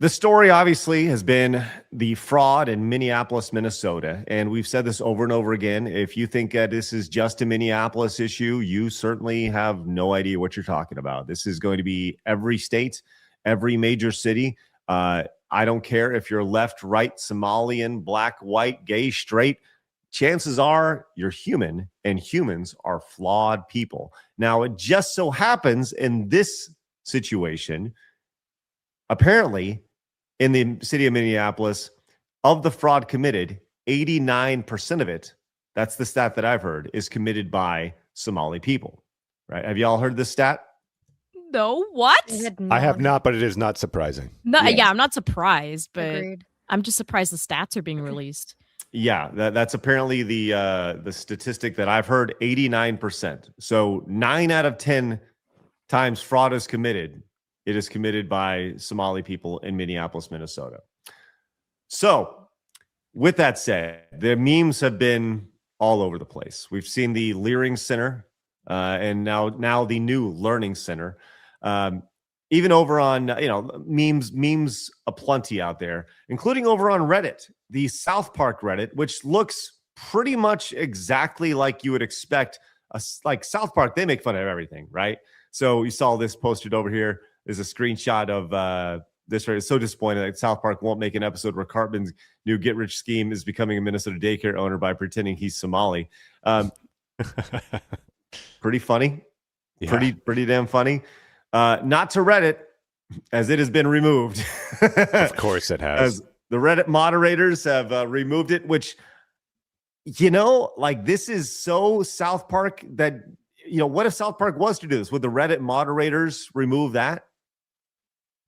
The story obviously has been the fraud in Minneapolis, Minnesota. And we've said this over and over again. If you think this is just a Minneapolis issue, you certainly have no idea what you're talking about. This is going to be every state, every major city. I don't care if you're left, right, Somalian, black, white, gay, straight. Chances are you're human, and humans are flawed people. Now, it just so happens in this situation, apparently, in the city of Minneapolis, of the fraud committed, 89% of it, that's the stat that I've heard, is committed by Somali people. Right? Have you all heard this stat? No, what? I have not, but it is not surprising. No, yeah, I'm not surprised, but Agreed. I'm just surprised the stats are being released. Yeah, that's apparently the statistic that I've heard, 89%. So 9 out of 10 times fraud is committed, it is committed by Somali people in Minneapolis, Minnesota. So with that said, the memes have been all over the place. We've seen the Leering Center and now the new Learning Center. Even over on, memes aplenty out there, including over on Reddit, the South Park Reddit, which looks pretty much exactly like you would expect. Like South Park, they make fun of everything, right? So you saw this posted over here. There's a screenshot of this. Right? It's so disappointing that South Park won't make an episode where Cartman's new get-rich scheme is becoming a Minnesota daycare owner by pretending he's Somali. Pretty funny. Yeah. Pretty damn funny. Not to Reddit, as it has been removed. Of course it has. As the Reddit moderators have removed it, which, this is so South Park that, what if South Park was to do this? Would the Reddit moderators remove that?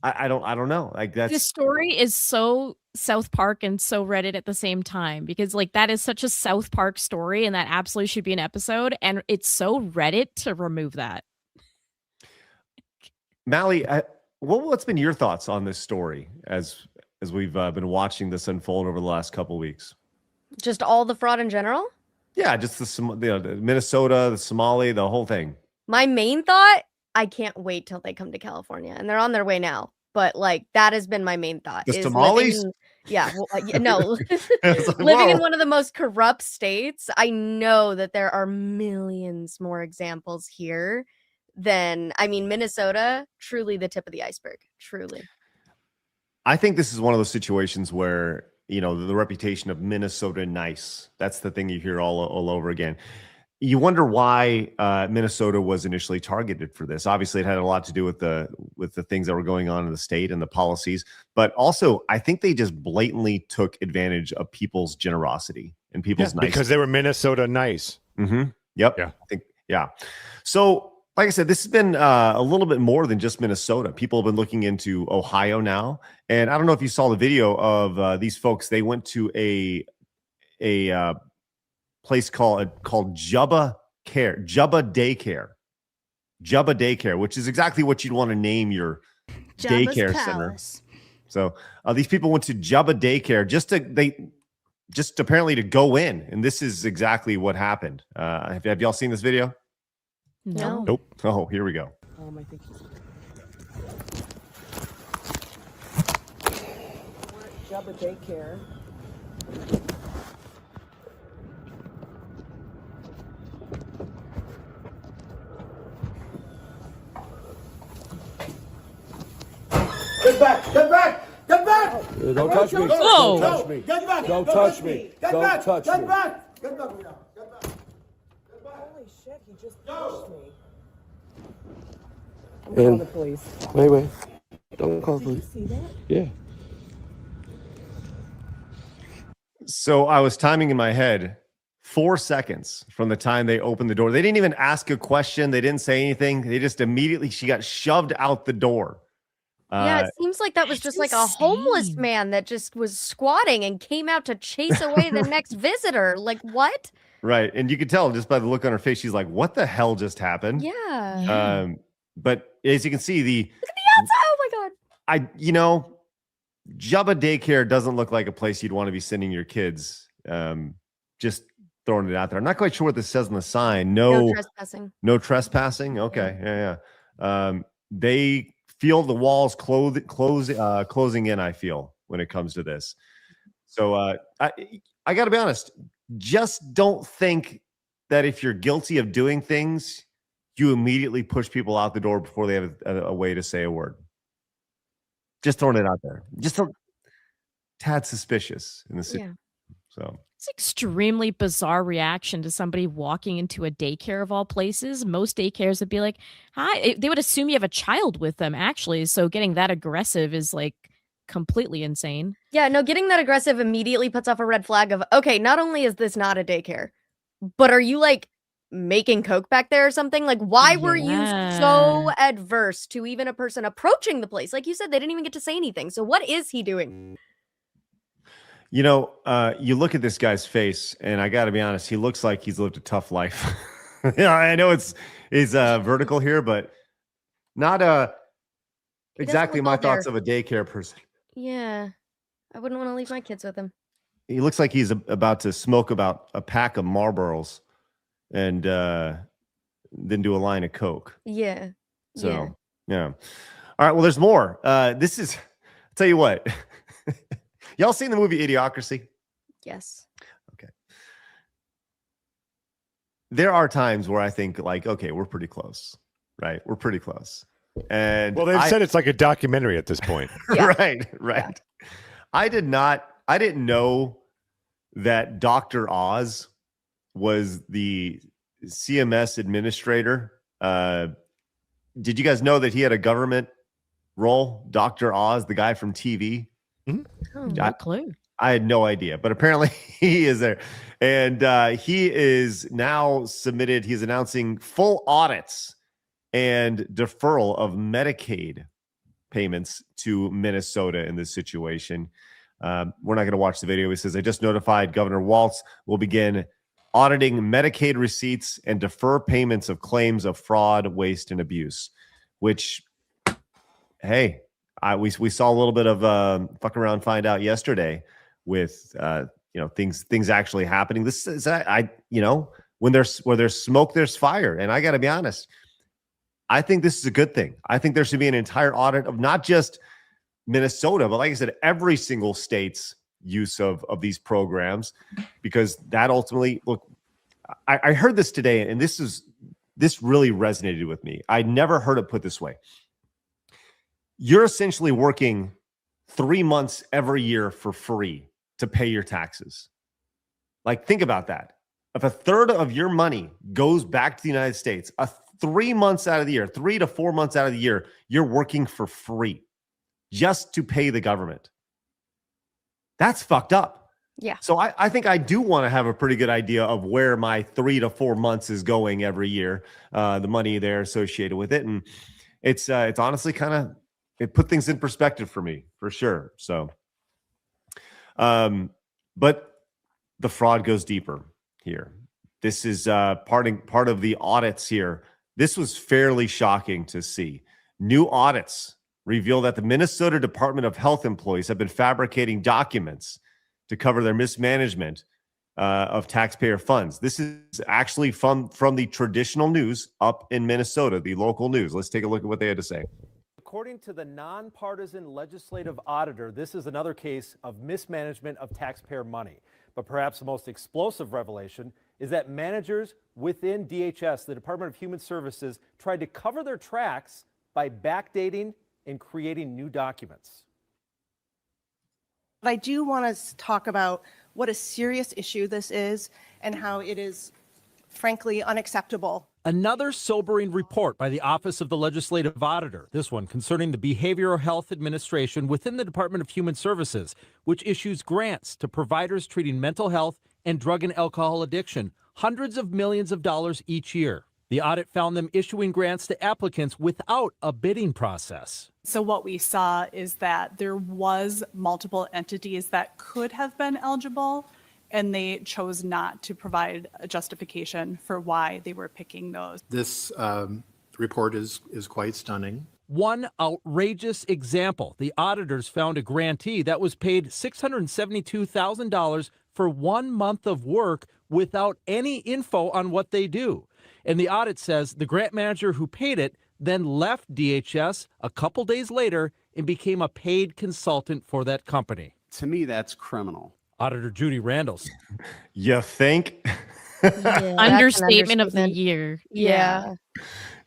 I don't know. Like this story is so South Park and so Reddit at the same time, because that is such a South Park story and that absolutely should be an episode. And it's so Reddit to remove that. Mally, what's been your thoughts on this story as we've been watching this unfold over the last couple of weeks? Just all the fraud in general? Yeah, just the Minnesota, the Somali, the whole thing. My main thought, I can't wait till they come to California, and they're on their way now. But that has been my main thought. The Somalis? No. Living in one of the most corrupt states, I know that there are millions more examples here than, Minnesota, truly the tip of the iceberg. Truly. I think this is one of those situations where, the reputation of Minnesota nice, that's the thing you hear all over again. You wonder why Minnesota was initially targeted for this. Obviously, it had a lot to do with the things that were going on in the state and the policies. But also, I think they just blatantly took advantage of people's generosity and people's nice. Because they were Minnesota nice. Mm-hmm. Yep. Yeah. So, like I said, this has been a little bit more than just Minnesota. People have been looking into Ohio now. And I don't know if you saw the video of these folks. They went to a place called Jubba Daycare, which is exactly what you'd want to name your daycare center. So these people went to Jubba Daycare just apparently to go in, and this is exactly what happened. Have y'all seen this video? No. Nope. Oh, here we go. I think he's Jubba Daycare. Get back! Get back! Get back! Don't touch me! Whoa. Don't touch me! Get back! Don't touch me! Get Don't back! touch Get me! back! Get back! Get back! Get back! Holy shit! He just pushed me. I'm calling the police. Wait. Don't call the police. See that? Yeah. So I was timing in my head 4 seconds from the time they opened the door. They didn't even ask a question. They didn't say anything. They just immediately, she got shoved out the door. Yeah, it seems like that was just like a homeless man that just was squatting and came out to chase away the next visitor. Like, what? Right. And you could tell just by the look on her face, she's like, what the hell just happened? Yeah. But as you can see, Look at the outside. Oh my God. Jubba Daycare doesn't look like a place you'd want to be sending your kids. Just throwing it out there. I'm not quite sure what this says on the sign. No trespassing. No trespassing. Okay. Yeah. They feel the walls closing in. I feel when it comes to this. So I got to be honest. Just don't think that if you're guilty of doing things, you immediately push people out the door before they have a way to say a word. Just throwing it out there. Just a tad suspicious in the city. Yeah. So It's extremely bizarre reaction to somebody walking into a daycare of all places. Most daycares would be like, hi. They would assume you have a child with them, actually. So getting that aggressive is like completely insane. Yeah, no, getting that aggressive immediately puts off a red flag of, okay, not only is this not a daycare, but are you like making coke back there or something? Like, why were you so adverse to even a person approaching the place? Like you said, they didn't even get to say anything. So what is he doing? you look at this guy's face, and I got to be honest, he looks like he's lived a tough life. I know it's vertical here, but not exactly look my all thoughts there. of a daycare person. Yeah, I wouldn't want to leave my kids with him. He looks like he's about to smoke about a pack of Marlboros and then do a line of Coke. Yeah. So, yeah. All right. Well, there's more. I'll tell you what. Y'all seen the movie Idiocracy? Yes. Okay. There are times where I think like, okay, we're pretty close, right? We're pretty close. And Well, they've said it's like a documentary at this point. Yeah. Right. Yeah. I didn't know that Dr. Oz was the CMS administrator. Did you guys know that he had a government role? Dr. Oz, the guy from TV. Oh, No clue. I had no idea, but apparently he is there. And he is now submitted. He's announcing full audits and deferral of Medicaid payments to Minnesota in this situation. We're not going to watch the video. He says, I just notified Governor Walz will begin auditing Medicaid receipts and defer payments of claims of fraud, waste, and abuse, which, hey, we saw a little bit of fuck around, find out yesterday with things actually happening. This is when there's smoke, there's fire, and I got to be honest. I think this is a good thing. I think there should be an entire audit of not just Minnesota, but like I said, every single state's use of these programs, because that ultimately, look, I heard this today, and this really resonated with me. I never heard it put this way. You're essentially working 3 months every year for free to pay your taxes. Like, think about that. If a third of your money goes back to the United States, 3 months out of the year, 3 to 4 months out of the year, you're working for free just to pay the government. That's fucked up. Yeah. So I think I do want to have a pretty good idea of where my 3 to 4 months is going every year, the money there associated with it. And it's honestly it put things in perspective for me, for sure. So, but the fraud goes deeper here. This is part of the audits here. This was fairly shocking to see. New audits reveal that the Minnesota Department of Health employees have been fabricating documents to cover their mismanagement of taxpayer funds. This is actually from the traditional news up in Minnesota, the local news. Let's take a look at what they had to say. According to the nonpartisan legislative auditor, this is another case of mismanagement of taxpayer money. But perhaps the most explosive revelation is that managers within DHS, the Department of Human Services, tried to cover their tracks by backdating and creating new documents. But I do want to talk about what a serious issue this is and how it is, frankly, unacceptable. Another sobering report by the Office of the Legislative Auditor, this one concerning the Behavioral Health Administration within the Department of Human Services, which issues grants to providers treating mental health and drug and alcohol addiction, hundreds of millions of dollars each year. The audit found them issuing grants to applicants without a bidding process. So what we saw is that there was multiple entities that could have been eligible, and they chose not to provide a justification for why they were picking those. This report is quite stunning. One outrageous example, the auditors found a grantee that was paid $672,000 for 1 month of work without any info on what they do. And the audit says the grant manager who paid it then left DHS a couple days later and became a paid consultant for that company. To me, that's criminal. Auditor Judy Randles. You think? Yeah, that's an Understatement of the understatement. year. Yeah.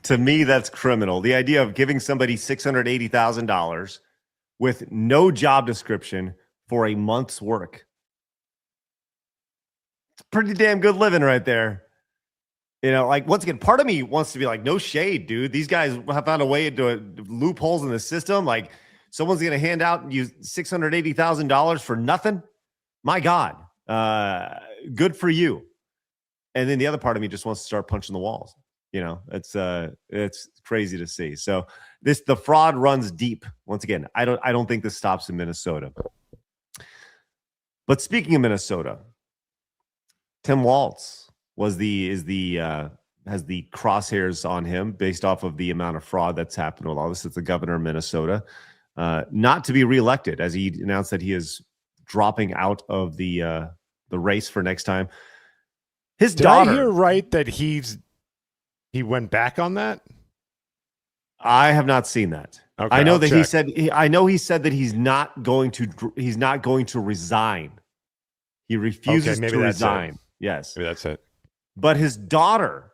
To me, that's criminal. The idea of giving somebody $680,000 with no job description for a month's work. It's pretty damn good living right there. You know, like, once again, part of me wants to be like, no shade, dude. These guys have found a way into loopholes in the system. Like, someone's going to hand out you $680,000 for nothing. My God, good for you. And then the other part of me just wants to start punching the walls. You know, it's crazy to see. So the fraud runs deep. Once again, I don't think this stops in Minnesota. But speaking of Minnesota, Tim Walz has the crosshairs on him based off of the amount of fraud that's happened with all this. It's the governor of Minnesota, not to be reelected, as he announced that he is dropping out of the race for next time. His Did daughter. I hear right that he went back on that? I have not seen that. Okay, I know I'll that check. he said that he's not going to resign. He refuses maybe to that's it. resign. Yes. Maybe that's it. But his daughter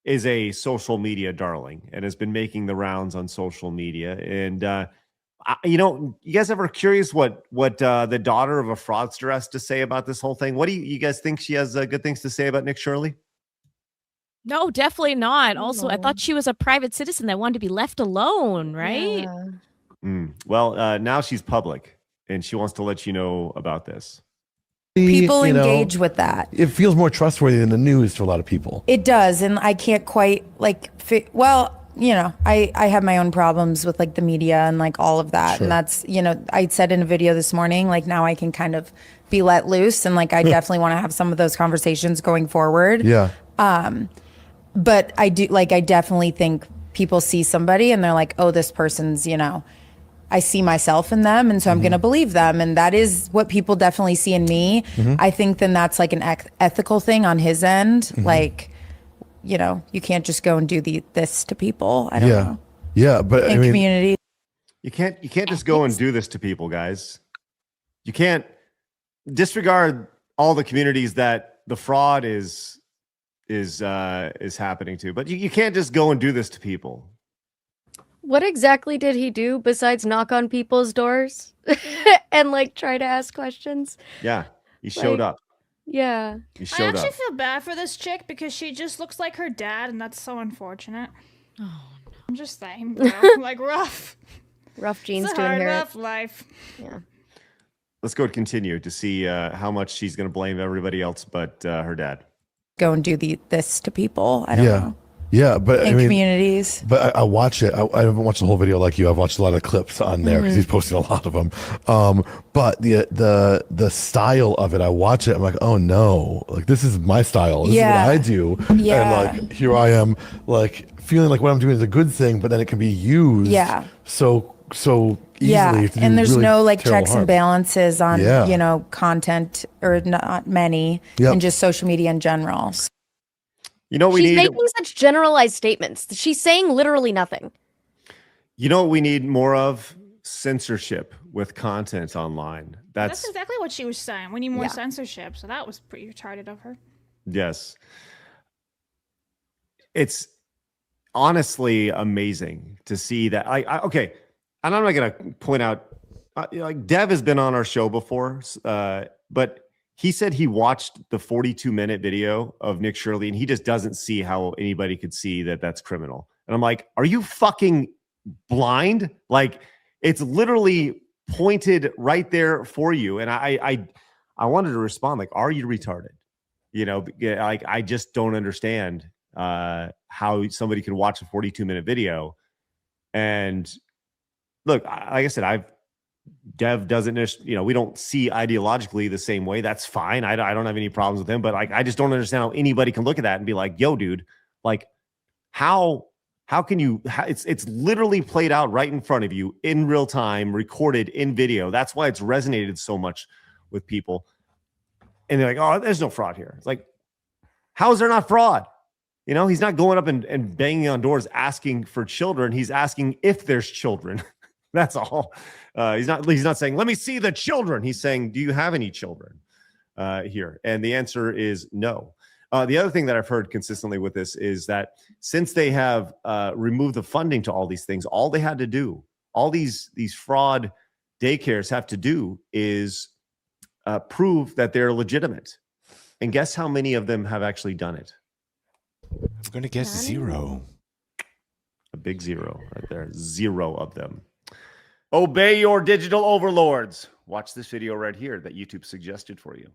is a social media darling and has been making the rounds on social media. And you guys ever curious what the daughter of a fraudster has to say about this whole thing? What do you guys think she has good things to say about Nick Shirley? No, definitely not. Also, I No. thought she was a private citizen that wanted to be left alone, right? Yeah. Well, now she's public and she wants to let you know about this. People engage with that. It feels more trustworthy than the news to a lot of people. It does, and I can't quite I have my own problems with like the media and like all of that. Sure. And that's, I said in a video this morning, like now I can kind of be let loose and like I definitely want to have some of those conversations going forward. Yeah. But I definitely think people see somebody and they're like, oh, this person's, I see myself in them. And so I'm going to believe them. And that is what people definitely see in me. I think then that's like an ethical thing on his end. Like, you can't just go and do this to people. I don't know. Yeah. But In community. You can't just go and do this to people, guys. You can't disregard all the communities that the fraud is happening to, but you can't just go and do this to people. What exactly did he do besides knock on people's doors and like try to ask questions? Yeah, he showed up. Yeah. He I showed actually up. feel bad for this chick because she just looks like her dad, and that's so unfortunate. Oh, no. I'm just saying, bro. Like, rough. Rough genes It's a to hard, inherit. rough life. Yeah. Let's go continue to see how much she's going to blame everybody else but her dad. Go and do this to people. I don't know. Yeah, but In communities. But I watch it. I haven't watched the whole video like you. I've watched a lot of clips on there because he's posting a lot of them. But the style of it, I watch it. I'm like, oh no, like this is my style. This is what I do. Yeah. And like here I am, like feeling like what I'm doing is a good thing, but then it can be used. Yeah. So easily. Yeah, to do and there's really no like terrible checks harm. and balances on Yeah. content, or not many, Yep. and just social media in general. You know what we She's need? making such generalized statements. She's saying literally nothing. You know what we need more of? Censorship with content online. That's exactly what she was saying. We need more Yeah. censorship. So that was pretty retarded of her. Yes. It's honestly amazing to see that. Okay, and I'm not going to point out, like Dev has been on our show before, but he said he watched the 42-minute video of Nick Shirley, and he just doesn't see how anybody could see that that's criminal. And I'm like, are you fucking blind? Like, it's literally pointed right there for you. And I wanted to respond like, are you retarded? Like, I just don't understand how somebody can watch a 42-minute video. And look, like I said, Dev doesn't, we don't see ideologically the same way. That's fine. I don't have any problems with him, but like, I just don't understand how anybody can look at that and be like, yo, dude, like how can you, it's literally played out right in front of you in real time, recorded in video. That's why it's resonated so much with people. And they're like, oh, there's no fraud here. It's like, how is there not fraud? You know, he's not going up and banging on doors asking for children. He's asking if there's children. That's all. He's not saying, let me see the children. He's saying, do you have any children here? And the answer is no. The other thing that I've heard consistently with this is that since they have removed the funding to all these things, all they had to do, all these fraud daycares have to do is prove that they're legitimate. And guess how many of them have actually done it? I'm going to guess 0. A big 0 right there. 0 of them. Obey your digital overlords. Watch this video right here that YouTube suggested for you.